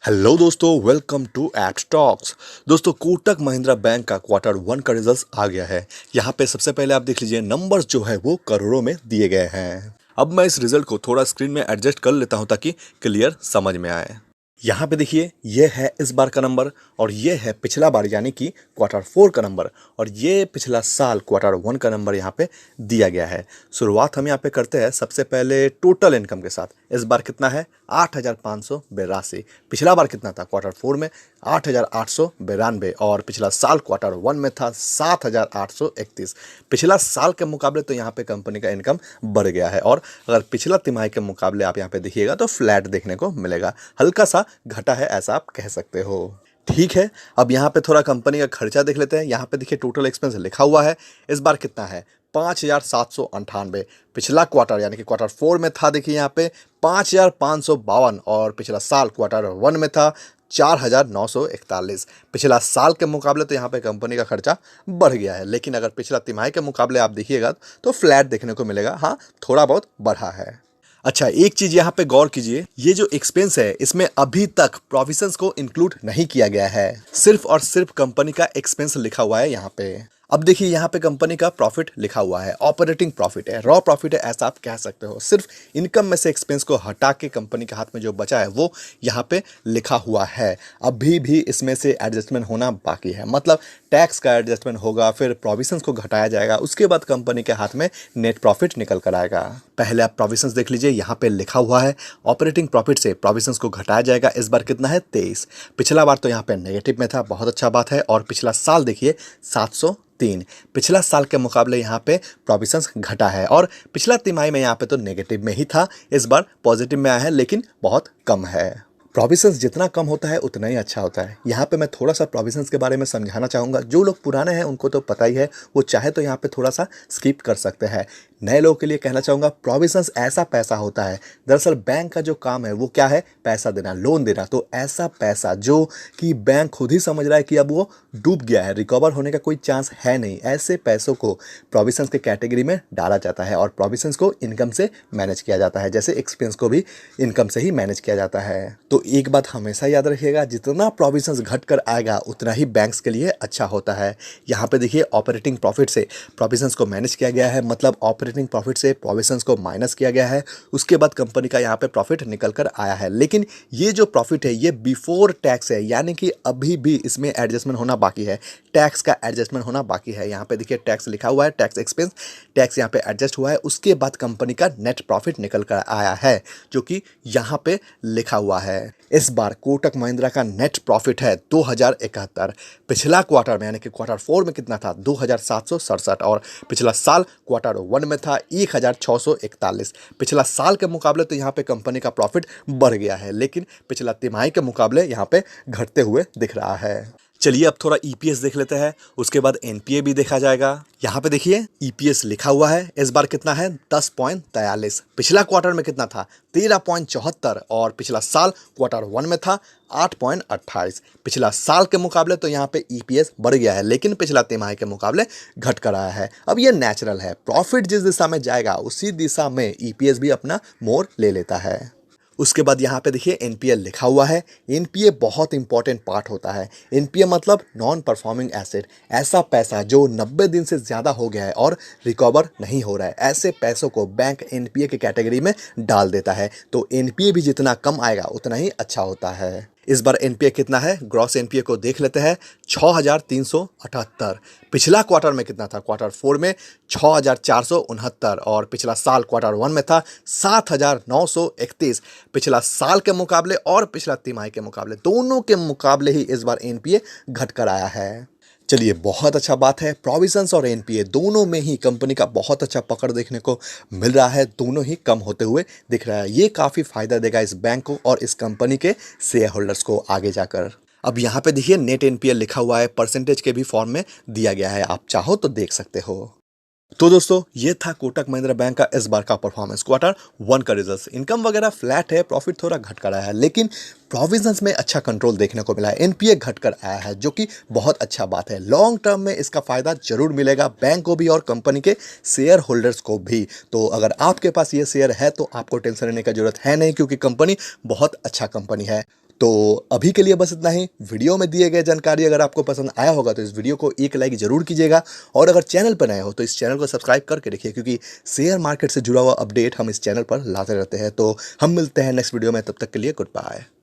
Hello दोस्तों, welcome to eight talks. दोस्तों, Kotak Mahindra bank का क्वार्टर 1 का रिजल्ट आ गया है। यहाँ पे सबसे पहले आप देख लीजिए, नंबर्स जो है वो करोड़ों में दिए गए हैं। अब मैं इस रिजल्ट को थोड़ा स्क्रीन में एडजस्ट कर लेता हूँ ताकि क्लियर समझ में आए। यहाँ पे देखिए, ये है इस बार का नंबर और ये है पिछला बार यानी कि क्वार्टर 4 का नंबर और ये पिछला साल क्वार्टर 1 का नंबर यहाँ पे दिया गया है। शुरुआत हम यहाँ पे करते हैं सबसे पहले टोटल इनकम के साथ। इस बार कितना है? 8,582। पिछला बार कितना था क्वार्टर 4 में? 8,892 और पिछला साल क्वार्टर 1 में था 7,831। पिछला साल के मुकाबले तो यहाँ पे कंपनी का इनकम बढ़ गया है और अगर पिछला तिमाही के मुकाबले आप यहाँ पे देखिएगा तो फ्लैट देखने को मिलेगा, हल्का सा घटा है ऐसा आप कह सकते हो। ठीक है, अब यहाँ पे थोड़ा कंपनी का खर्चा देख लेते हैं। यहाँ पे देखिए टोटल एक्सपेंस लिखा हुआ है। इस बार कितना है? 5,798। पिछला क्वार्टर यानी कि क्वार्टर 4 में था, देखिए यहाँ पे 5,552 और पिछला साल क्वार्टर 1 में था 4,941। पिछला साल के मुकाबले तो यहाँ पे कंपनी का खर्चा बढ़ गया है, लेकिन अगर पिछला तिमाही के मुकाबले आप देखिएगा तो फ्लैट देखने को मिलेगा। हाँ, थोड़ा बहुत बढ़ा है। अच्छा, एक चीज यहाँ पे गौर कीजिए, ये जो एक्सपेंस है इसमें अभी तक प्रोविजंस को इंक्लूड नहीं किया गया है, सिर्फ और सिर्फ कंपनी का एक्सपेंस लिखा हुआ है यहाँ पे। अब देखिए, यहाँ पे कंपनी का प्रॉफिट लिखा हुआ है, ऑपरेटिंग प्रॉफिट है, रॉ प्रॉफिट है, ऐसा आप कह सकते हो। सिर्फ इनकम में से एक्सपेंस को हटा के कंपनी के हाथ में जो बचा है वो यहाँ पे लिखा हुआ है। अभी भी इसमें से एडजस्टमेंट होना बाकी है, मतलब टैक्स का एडजस्टमेंट होगा, फिर प्रोविजंस को घटाया जाएगा, उसके बाद कंपनी के हाथ में नेट प्रॉफिट निकल कर आएगा। पहले आप प्रोविजंस देख लीजिए, यहाँ पे लिखा हुआ है ऑपरेटिंग प्रॉफिट से प्रोविजंस को घटाया जाएगा। इस बार कितना है? 23। पिछला बार तो यहाँ पे नेगेटिव में था, बहुत अच्छा बात है। और पिछला साल देखिए 703। पिछला साल के मुकाबले यहाँ पे प्रोविजंस घटा है और पिछला तिमाही में यहाँ पे तो नेगेटिव में ही था, इस बार पॉजिटिव में आया है, लेकिन बहुत कम है। प्रोविजंस जितना कम होता है उतना ही अच्छा होता है। यहाँ पे मैं थोड़ा सा प्रोविजंस के बारे में समझाना चाहूँगा। जो लोग पुराने हैं उनको तो पता ही है, वो चाहे तो यहाँ पे थोड़ा सा स्किप कर सकते हैं। नए लोगों के लिए कहना चाहूँगा, प्रोविजंस ऐसा पैसा होता है, दरअसल बैंक का जो काम है वो क्या है? पैसा देना, लोन देना। तो ऐसा पैसा जो कि बैंक खुद ही समझ रहा है कि अब वो डूब गया है, रिकवर होने का कोई चांस है नहीं, ऐसे पैसों को प्रोविजंस के कैटेगरी में डाला जाता है और प्रोविजंस को इनकम से मैनेज किया जाता है, जैसे एक्सपेंस को भी इनकम से ही मैनेज किया जाता है। तो एक बात हमेशा याद रखिएगा, जितना प्रोविजंस घट कर आएगा उतना ही बैंक्स के लिए अच्छा होता है। यहाँ पे देखिए, ऑपरेटिंग प्रॉफिट से प्रोविजंस को मैनेज किया गया है, मतलब ऑपरेटिंग प्रॉफिट से प्रोविजंस को माइनस किया गया है, उसके बाद कंपनी का यहाँ पे प्रॉफिट निकल कर आया है। लेकिन ये जो प्रॉफिट है ये बिफोर टैक्स है, यानी कि अभी भी इसमें एडजस्टमेंट होना बाकी है, टैक्स का एडजस्टमेंट होना बाकी है। यहाँ पे देखिए टैक्स लिखा हुआ है, टैक्स एक्सपेंस, टैक्स यहाँ पे एडजस्ट हुआ है, उसके बाद कंपनी का नेट प्रॉफिट निकल कर आया है, जो कि यहाँ पे लिखा हुआ है। इस बार कोटक महिंद्रा का नेट प्रॉफिट है 2,071। पिछला क्वार्टर में यानी कि क्वार्टर 4 में कितना था? 2,767 और पिछला साल क्वार्टर 1 में था 1,641। पिछला साल के मुकाबले तो यहाँ पे कंपनी का प्रॉफिट बढ़ गया है, लेकिन पिछला तिमाही के मुकाबले यहाँ पे घटते हुए दिख रहा है। चलिए अब थोड़ा ईपीएस देख लेते हैं, उसके बाद एनपीए भी देखा जाएगा। यहाँ पे देखिए ईपीएस लिखा हुआ है, इस बार कितना है? 10.43। पिछला क्वार्टर में कितना था? 13.74 और पिछला साल क्वार्टर 1 में था 8.28। पिछला साल के मुकाबले तो यहाँ पे ईपीएस बढ़ गया है, लेकिन पिछला तिमाही के मुकाबले घट कर आया है। अब ये नेचुरल है, प्रॉफिट जिस दिशा में जाएगा उसी दिशा में ईपीएस भी अपना मोड़ ले लेता है। उसके बाद यहाँ पे देखिए एनपीए लिखा हुआ है। एनपीए बहुत इंपॉर्टेंट पार्ट होता है। एनपीए मतलब नॉन परफॉर्मिंग एसेट, ऐसा पैसा जो 90 दिन से ज़्यादा हो गया है और रिकवर नहीं हो रहा है, ऐसे पैसों को बैंक एनपीए के कैटेगरी में डाल देता है। तो एनपीए भी जितना कम आएगा उतना ही अच्छा होता है। इस बार एनपीए कितना है? ग्रॉस एनपीए को देख लेते हैं, 6,378। पिछला क्वार्टर में कितना था? क्वार्टर 4 में 6,469 और पिछला साल क्वार्टर 1 में था 7,931। पिछला साल के मुकाबले और पिछला तिमाही के मुकाबले, दोनों के मुकाबले ही इस बार एनपीए घट कर आया है। चलिए, बहुत अच्छा बात है, प्रोविजंस और एनपीए दोनों में ही कंपनी का बहुत अच्छा पकड़ देखने को मिल रहा है, दोनों ही कम होते हुए दिख रहा है। ये काफ़ी फायदा देगा इस बैंक को और इस कंपनी के शेयर होल्डर्स को आगे जाकर। अब यहाँ पे देखिए नेट एनपीए लिखा हुआ है, परसेंटेज के भी फॉर्म में दिया गया है, आप चाहो तो देख सकते हो। तो दोस्तों, ये था कोटक महिंद्रा बैंक का इस बार का परफॉर्मेंस, क्वार्टर 1 का रिजल्ट। इनकम वगैरह फ्लैट है, प्रॉफिट थोड़ा घट कर आया है, लेकिन प्रोविजंस में अच्छा कंट्रोल देखने को मिला है। एनपीए घट कर आया है, जो कि बहुत अच्छा बात है। लॉन्ग टर्म में इसका फायदा जरूर मिलेगा बैंक को भी और कंपनी के शेयर होल्डर्स को भी। तो अगर आपके पास ये शेयर है तो आपको टेंशन लेने की जरूरत है नहीं, क्योंकि कंपनी बहुत अच्छा कंपनी है। तो अभी के लिए बस इतना ही। वीडियो में दिए गए जानकारी अगर आपको पसंद आया होगा तो इस वीडियो को एक लाइक जरूर कीजिएगा, और अगर चैनल पर नए हो तो इस चैनल को सब्सक्राइब करके रखिए, क्योंकि शेयर मार्केट से जुड़ा हुआ अपडेट हम इस चैनल पर लाते रहते हैं। तो हम मिलते हैं नेक्स्ट वीडियो में, तब तक के लिए गुड बाय।